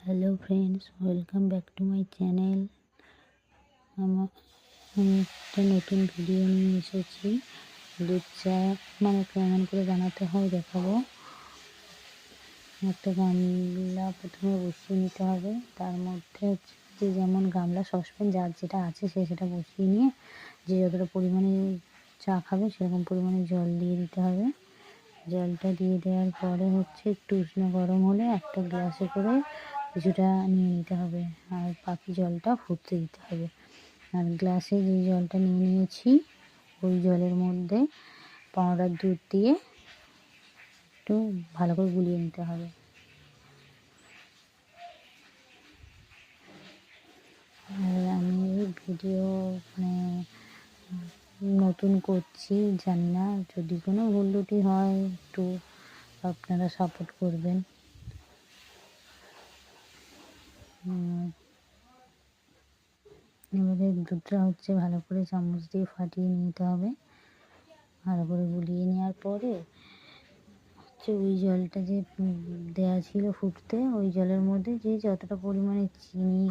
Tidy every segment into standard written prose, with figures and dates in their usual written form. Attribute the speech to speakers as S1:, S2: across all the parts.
S1: Hello friends, welcome back to my channel. আমি একটা নতুন ভিডিও নিয়ে এসেছি। দুধ চা মানে কেমন করে বানাতে হয় দেখাবো। একটা গামলা প্রথমে বসিয়ে নিতে হবে। তার মধ্যে যে যেমন গামলা সসপ্যান যার যেটা আছে সেটা বসিয়ে নিয়ে যে যতটা পরিমাণে চা খাবে সেরকম পরিমাণে জল দিয়ে দিতে হবে। জলটা দিয়ে দেওয়ার পরে একটু উষ্ণ গরম হলে একটা গ্লাসে করে কিছুটা নিয়ে নিতে হবে, আর বাকি জলটা ফুটতে দিতে হবে। আর গ্লাসে যে জলটা নিয়ে নিয়েছি ওই জলের মধ্যে পাউডার দুধ দিয়ে একটু ভালো করে গুলিয়ে নিতে হবে। আর আমি এই ভিডিও নতুন করছি, জানি না, যদি কোনো ভুল ত্রুটি হয় একটু আপনারা সাপোর্ট করবেন। এবারে দুধটা ভালো করে চামচ দিয়ে ফাটিয়ে নিতে হবে। ভালো করে গুলিয়ে নেওয়ার পরে ওই জলটা যে দেওয়া ছিল ফুটতে, ওই জলের মধ্যে যে যতটা পরিমাণে চিনি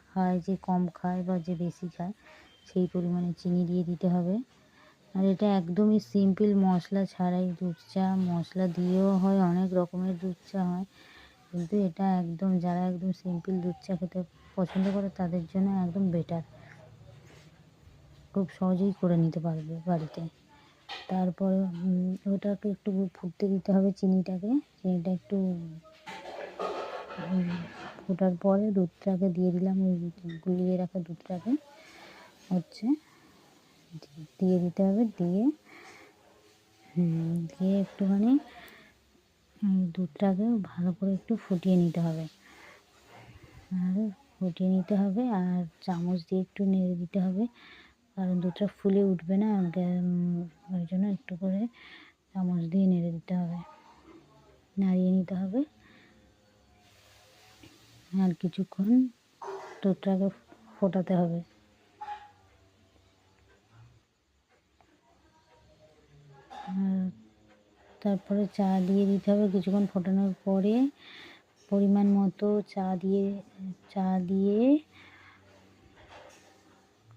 S1: খায়, যে কম খায় বা যে বেশি খায় সেই পরিমাণে চিনি দিয়ে দিতে হবে। আর এটা একদমই সিম্পল, মশলা ছাড়াই দুধ চা। মশলা দিয়েও হয়, অনেক রকমের দুধ চা হয়, কিন্তু এটা একদম যারা একদম সিম্পল দুধ চা খেতে পছন্দ করে তাদের জন্য একদম বেটার। খুব সহজেই করে নিতে পারবে বাড়িতে। তারপরে ওটাকে একটু ফুটতে দিতে হবে, চিনিটা একটু ফোটার পরে দুধটাকে দিয়ে দিলাম। ওই গুলিয়ে রাখা দুধটাকে দিয়ে দিতে হবে। দিয়ে একটুখানি দুধটাকে ভালো করে একটু ফুটিয়ে নিতে হবে। আর চামচ দিয়ে একটু নেড়ে দিতে হবে, কারণ দুধটা ফুলে উঠবে না, ওই জন্য একটু করে চামচ দিয়ে নেড়ে দিতে হবে, নাড়িয়ে নিতে হবে। আর কিছুক্ষণ দুধটাকে ফোটাতে হবে। তারপরে চা দিয়ে দিতে হবে। কিছুক্ষণ ফোটানোর পরে পরিমাণ মতো চা দিয়ে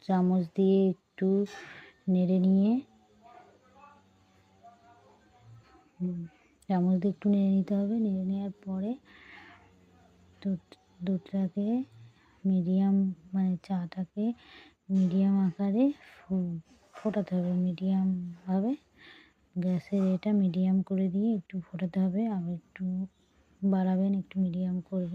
S1: চামচ দিয়ে একটু নেড়ে নিতে হবে। নেড়ে নেওয়ার পরে দুধটাকে চাটাকে মিডিয়াম আকারে ফোটাতে হবে। মিডিয়ামভাবে গ্যাসের এটা মিডিয়াম করে দিয়ে একটু ফোটাতে হবে। আর একটু বাড়াবেন, একটু মিডিয়াম করবেন।